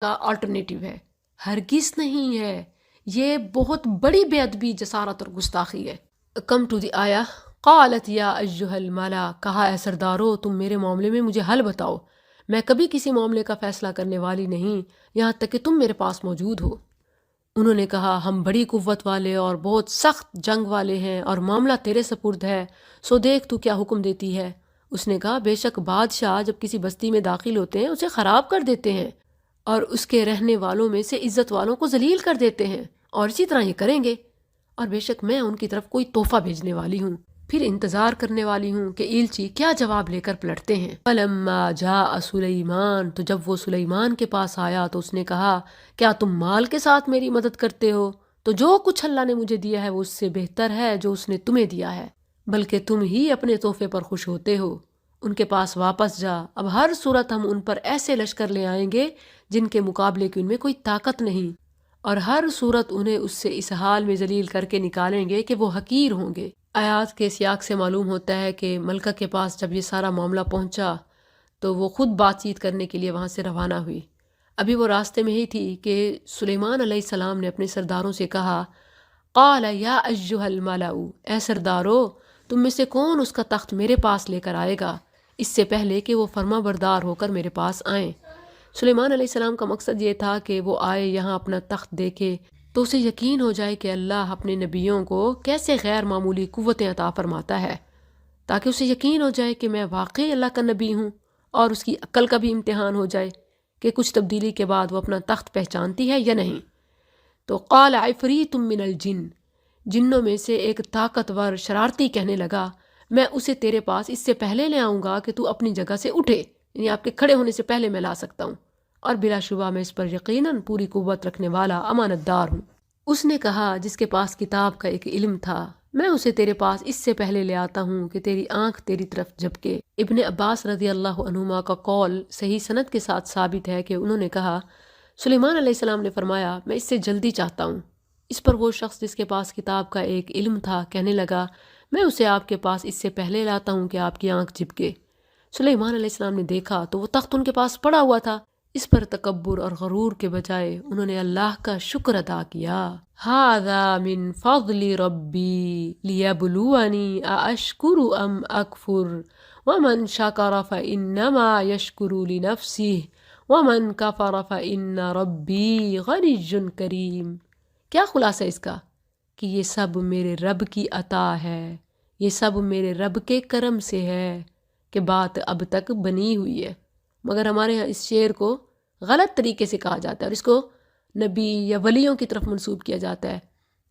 کا آلٹرنیٹیو ہے، ہرگز نہیں ہے، یہ بہت بڑی بے ادبی، جسارت اور گستاخی ہے۔ کم ٹو دی آیا، قالت یا ایھا الملا، کہا اے سردارو تم میرے معاملے میں مجھے حل بتاؤ، میں کبھی کسی معاملے کا فیصلہ کرنے والی نہیں یہاں تک کہ تم میرے پاس موجود ہو۔ انہوں نے کہا ہم بڑی قوت والے اور بہت سخت جنگ والے ہیں اور معاملہ تیرے سپرد ہے، سو دیکھ تو کیا حکم دیتی ہے۔ اس نے کہا بے شک بادشاہ جب کسی بستی میں داخل ہوتے ہیں اسے خراب کر دیتے ہیں اور اس کے رہنے والوں میں سے عزت والوں کو ذلیل کر دیتے ہیں، اور اسی طرح یہ کریں گے، اور بے شک میں ان کی طرف کوئی تحفہ بھیجنے والی ہوں، پھر انتظار کرنے والی ہوں کہ ایلچی کیا جواب لے کر پلٹتے ہیں۔ فلما جاء سلیمان، تو جب وہ سلیمان کے پاس آیا تو اس نے کہا کیا تم مال کے ساتھ میری مدد کرتے ہو؟ تو جو کچھ اللہ نے مجھے دیا ہے وہ اس سے بہتر ہے جو اس نے تمہیں دیا ہے، بلکہ تم ہی اپنے تحفے پر خوش ہوتے ہو۔ ان کے پاس واپس جا، اب ہر صورت ہم ان پر ایسے لشکر لے آئیں گے جن کے مقابلے کی ان میں کوئی طاقت نہیں، اور ہر صورت انہیں اس سے اس حال میں ذلیل کر کے نکالیں گے کہ وہ حقیر ہوں گے۔ آیات کے سیاق سے معلوم ہوتا ہے کہ ملکہ کے پاس جب یہ سارا معاملہ پہنچا تو وہ خود بات چیت کرنے کے لیے وہاں سے روانہ ہوئی۔ ابھی وہ راستے میں ہی تھی کہ سلیمان علیہ السلام نے اپنے سرداروں سے کہا قال یا ایھا الملأ، اے سردارو تم میں سے کون اس کا تخت میرے پاس لے کر آئے گا اس سے پہلے کہ وہ فرما بردار ہو کر میرے پاس آئیں۔ سلیمان علیہ السلام کا مقصد یہ تھا کہ وہ آئے یہاں اپنا تخت دیکھے تو اسے یقین ہو جائے کہ اللہ اپنے نبیوں کو کیسے غیر معمولی قوتیں عطا فرماتا ہے، تاکہ اسے یقین ہو جائے کہ میں واقعی اللہ کا نبی ہوں، اور اس کی عقل کا بھی امتحان ہو جائے کہ کچھ تبدیلی کے بعد وہ اپنا تخت پہچانتی ہے یا نہیں۔ تو قال عفریت من الجن، جنوں میں سے ایک طاقتور شرارتی کہنے لگا میں اسے تیرے پاس اس سے پہلے لے آؤں گا کہ تو اپنی جگہ سے اٹھے، یعنی آپ کے کھڑے ہونے سے پہلے میں لا سکتا ہوں، اور بلا شبہ میں اس پر یقیناً پوری قوت رکھنے والا امانت دار ہوں۔ اس نے کہا جس کے پاس کتاب کا ایک علم تھا میں اسے تیرے پاس اس سے پہلے لے آتا ہوں کہ تیری آنکھ تیری طرف جھپکے۔ ابن عباس رضی اللہ عنہما کا قول صحیح سند کے ساتھ ثابت ہے کہ انہوں نے کہا سلیمان علیہ السلام نے فرمایا میں اس سے جلدی چاہتا ہوں۔ اس پر وہ شخص جس کے پاس کتاب کا ایک علم تھا کہنے لگا میں اسے آپ کے پاس اس سے پہلے لاتا ہوں کہ آپ کی آنکھ جھپکے۔ سلیمان علیہ السلام نے دیکھا تو وہ تخت ان کے پاس پڑا ہوا تھا۔ اس پر تکبر اور غرور کے بجائے انہوں نے اللہ کا شکر ادا کیا۔ هَذَا مِن فَضْلِ رَبِّي لِيَبْلُوَنِي أَأَشْكُرُ أَمْ أَكْفُرُ وَمَنْ شَكَرَ فَإِنَّمَا يَشْكُرُ لِنَفْسِهِ وَمَنْ كَفَرَ فَإِنَّ رَبِّي غَنِيٌّ كَرِيمٌ۔ کیا خلاصہ اس کا کہ یہ سب میرے رب کی عطا ہے، یہ سب میرے رب کے کرم سے ہے کہ بات اب تک بنی ہوئی ہے۔ مگر ہمارے ہاں اس شعر کو غلط طریقے سے کہا جاتا ہے اور اس کو نبی یا ولیوں کی طرف منسوب کیا جاتا ہے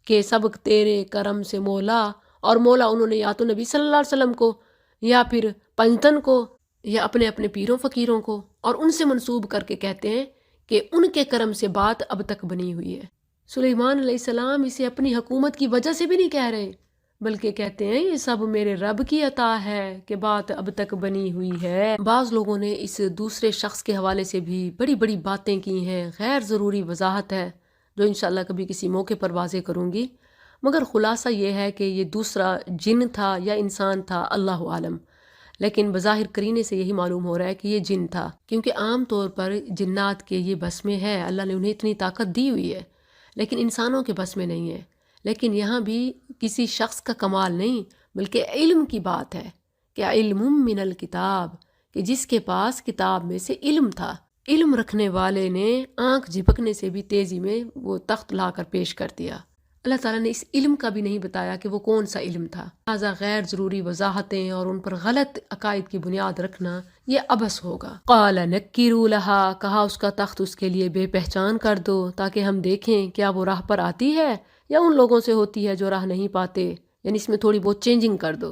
کہ سب تیرے کرم سے مولا، اور مولا انہوں نے یا تو نبی صلی اللہ علیہ وسلم کو یا پھر پنجتن کو یا اپنے اپنے پیروں فقیروں کو، اور ان سے منسوب کر کے کہتے ہیں کہ ان کے کرم سے بات اب تک بنی ہوئی ہے۔ سلیمان علیہ السلام اسے اپنی حکومت کی وجہ سے بھی نہیں کہہ رہے، بلکہ کہتے ہیں یہ سب میرے رب کی عطا ہے کہ بات اب تک بنی ہوئی ہے۔ بعض لوگوں نے اس دوسرے شخص کے حوالے سے بھی بڑی بڑی باتیں کی ہیں، غیر ضروری وضاحت ہے جو انشاءاللہ کبھی کسی موقع پر واضح کروں گی، مگر خلاصہ یہ ہے کہ یہ دوسرا جن تھا یا انسان تھا اللہ عالم، لیکن بظاہر کرینے سے یہی معلوم ہو رہا ہے کہ یہ جن تھا، کیونکہ عام طور پر جنات کے یہ بس میں ہے، اللہ نے انہیں اتنی طاقت دی ہوئی ہے، لیکن انسانوں کے بس میں نہیں ہے۔ لیکن یہاں بھی کسی شخص کا کمال نہیں بلکہ علم کی بات ہے کہ علم من الکتاب، کہ جس کے پاس کتاب میں سے علم تھا، علم رکھنے والے نے آنکھ جھپکنے سے بھی تیزی میں وہ تخت لا کر پیش کر دیا۔ اللہ تعالیٰ نے اس علم کا بھی نہیں بتایا کہ وہ کون سا علم تھا، لہٰذا غیر ضروری وضاحتیں اور ان پر غلط عقائد کی بنیاد رکھنا یہ عبث ہوگا۔ قال نکروا لہا، کہا اس کا تخت اس کے لیے بے پہچان کر دو تاکہ ہم دیکھیں کیا وہ راہ پر آتی ہے یا ان لوگوں سے ہوتی ہے جو راہ نہیں پاتے، یعنی اس میں تھوڑی بہت چینجنگ کر دو۔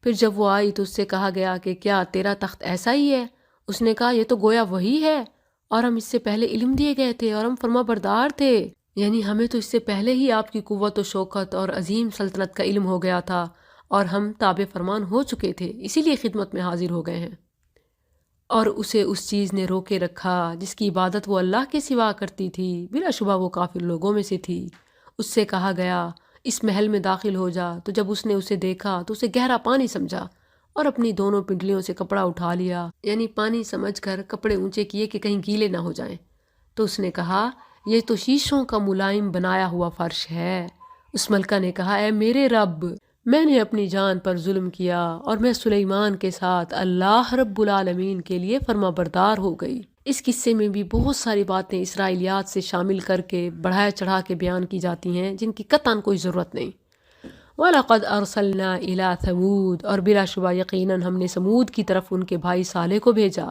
پھر جب وہ آئی تو اس سے کہا گیا کہ کیا تیرا تخت ایسا ہی ہے؟ اس نے کہا یہ تو گویا وہی ہے، اور ہم اس سے پہلے علم دیے گئے تھے اور ہم فرما بردار تھے، یعنی ہمیں تو اس سے پہلے ہی آپ کی قوت و شوکت اور عظیم سلطنت کا علم ہو گیا تھا اور ہم تابع فرمان ہو چکے تھے، اسی لیے خدمت میں حاضر ہو گئے ہیں۔ اور اسے اس چیز نے روکے رکھا جس کی عبادت وہ اللہ کے سوا کرتی تھی، بلا شبہ وہ کافر لوگوں میں سے تھی۔ اس سے کہا گیا اس محل میں داخل ہو جا، تو جب اس نے اسے دیکھا تو اسے گہرا پانی سمجھا اور اپنی دونوں پنڈلیوں سے کپڑا اٹھا لیا، یعنی پانی سمجھ کر کپڑے اونچے کیے کہ کہیں گیلے نہ ہو جائیں۔ تو اس نے کہا یہ تو شیشوں کا ملائم بنایا ہوا فرش ہے۔ اس ملکہ نے کہا اے میرے رب، میں نے اپنی جان پر ظلم کیا اور میں سلیمان کے ساتھ اللہ رب العالمین کے لیے فرما بردار ہو گئی۔ اس قصے میں بھی بہت ساری باتیں اسرائیلیات سے شامل کر کے بڑھایا چڑھا کے بیان کی جاتی ہیں جن کی قطعاً کوئی ضرورت نہیں۔ وَلَقَدْ أَرْسَلْنَا إِلَىٰ ثَمُودَ، اور بلا شبہ یقیناً ہم نے سمود کی طرف ان کے بھائی صالح کو بھیجا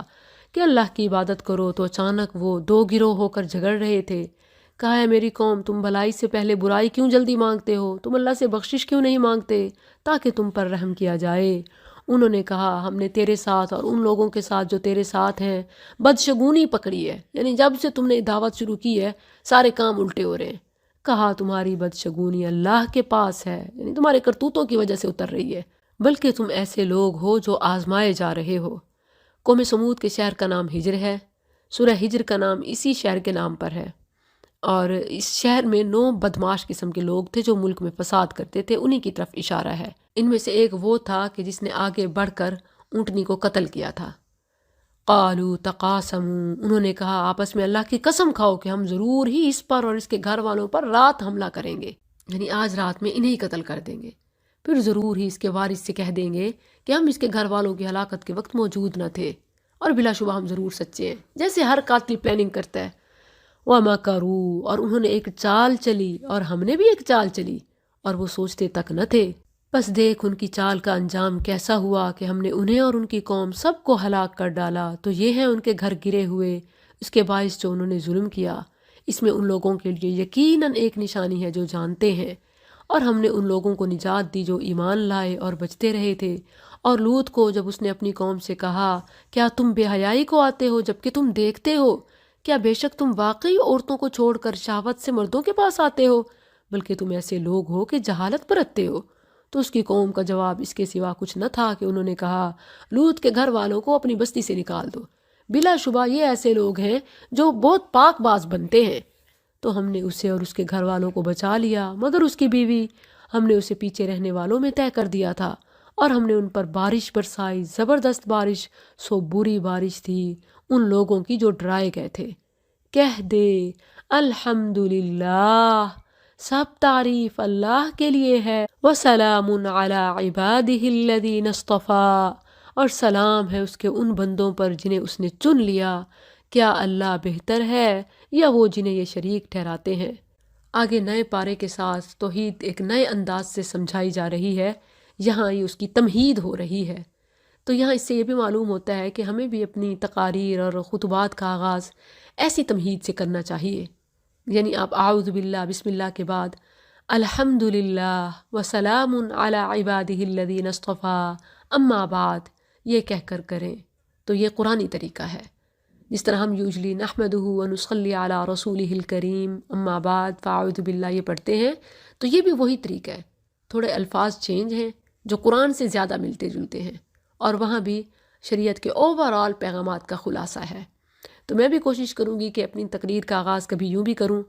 کہ اللہ کی عبادت کرو، تو اچانک وہ دو گروہ ہو کر جھگڑ رہے تھے۔ کہا ہے میری قوم، تم بھلائی سے پہلے برائی کیوں جلدی مانگتے ہو؟ تم اللہ سے بخشش کیوں نہیں مانگتے تاکہ تم پر رحم کیا جائے؟ انہوں نے کہا ہم نے تیرے ساتھ اور ان لوگوں کے ساتھ جو تیرے ساتھ ہیں بدشگونی پکڑی ہے، یعنی جب سے تم نے دعوت شروع کی ہے سارے کام الٹے ہو رہے ہیں۔ کہا تمہاری بدشگونی اللہ کے پاس ہے، یعنی تمہارے کرتوتوں کی وجہ سے اتر رہی ہے، بلکہ تم ایسے لوگ ہو جو آزمائے جا رہے ہو۔ قوم سمود کے شہر کا نام ہجر ہے۔ سورہ ہجر کا نام اسی شہر کے نام پر ہے، اور اس شہر میں 9 بدماش قسم کے لوگ تھے جو ملک میں فساد کرتے تھے، انہی کی طرف اشارہ ہے۔ ان میں سے ایک وہ تھا کہ جس نے آگے بڑھ کر اونٹنی کو قتل کیا تھا۔ قالوا تقاسموا، انہوں نے کہا آپس میں اللہ کی قسم کھاؤ کہ ہم ضرور ہی اس پر اور اس کے گھر والوں پر رات حملہ کریں گے، یعنی آج رات میں انہیں قتل کر دیں گے، پھر ضرور ہی اس کے وارث سے کہہ دیں گے کہ ہم اس کے گھر والوں کی ہلاکت کے وقت موجود نہ تھے، اور بلا شبہ ہم ضرور سچے ہیں، جیسے ہر قاتل پلاننگ کرتا ہے۔ وَمَكَرُوا، اور انہوں نے ایک چال چلی اور ہم نے بھی ایک چال چلی، اور وہ سوچتے تک نہ تھے۔ بس دیکھ ان کی چال کا انجام کیسا ہوا کہ ہم نے انہیں اور ان کی قوم سب کو ہلاک کر ڈالا، تو یہ ہیں ان کے گھر گرے ہوئے اس کے باعث جو انہوں نے ظلم کیا۔ اس میں ان لوگوں کے لیے یقیناً ایک نشانی ہے جو جانتے ہیں، اور ہم نے ان لوگوں کو نجات دی جو ایمان لائے اور بچتے رہے تھے۔ اور لوط کو جب اس نے اپنی قوم سے کہا کیا تم بے حیائی کو آتے ہو جبکہ تم دیکھتے ہو؟ کیا بے شک تم واقعی عورتوں کو چھوڑ کر شہوت سے مردوں کے پاس آتے ہو؟ بلکہ تم ایسے لوگ ہو کہ جہالت برتتے ہو۔ تو اس کی قوم کا جواب اس کے سوا کچھ نہ تھا کہ انہوں نے کہا لوط کے گھر والوں کو اپنی بستی سے نکال دو، بلا شبہ یہ ایسے لوگ ہیں جو بہت پاک باز بنتے ہیں۔ تو ہم نے اسے اور اس کے گھر والوں کو بچا لیا، مگر اس کی بیوی ہم نے اسے پیچھے رہنے والوں میں طے کر دیا تھا، اور ہم نے ان پر بارش برسائی، زبردست بارش، سو بری بارش تھی ان لوگوں کی جو ڈرائے گئے تھے۔ کہہ دے الحمدللہ، سب تعریف اللہ کے لیے ہے، وسلام علی عبادہ الذین اصطفیٰ، اور سلام ہے اس کے ان بندوں پر جنہیں اس نے چن لیا۔ کیا اللہ بہتر ہے یا وہ جنہیں یہ شریک ٹھہراتے ہیں؟ آگے نئے پارے کے ساتھ توحید ایک نئے انداز سے سمجھائی جا رہی ہے، یہاں یہ اس کی تمہید ہو رہی ہے۔ تو یہاں اس سے یہ بھی معلوم ہوتا ہے کہ ہمیں بھی اپنی تقاریر اور خطبات کا آغاز ایسی تمہید سے کرنا چاہیے، یعنی آپ اعوذ باللہ بسم اللہ کے بعد الحمدللہ وسلام علی عبادہ الذین اصطفیٰ اما بعد یہ کہہ کر کریں، تو یہ قرآنی طریقہ ہے۔ جس طرح ہم یوجلی نحمدہ ونصلی علی رسولہ الکریم اما بعد فاعوذ باللہ یہ پڑھتے ہیں، تو یہ بھی وہی طریقہ ہے، تھوڑے الفاظ چینج ہیں جو قرآن سے زیادہ ملتے جلتے ہیں، اور وہاں بھی شریعت کے اوورآل پیغامات کا خلاصہ ہے۔ تو میں بھی کوشش کروں گی کہ اپنی تقریر کا آغاز کبھی یوں بھی کروں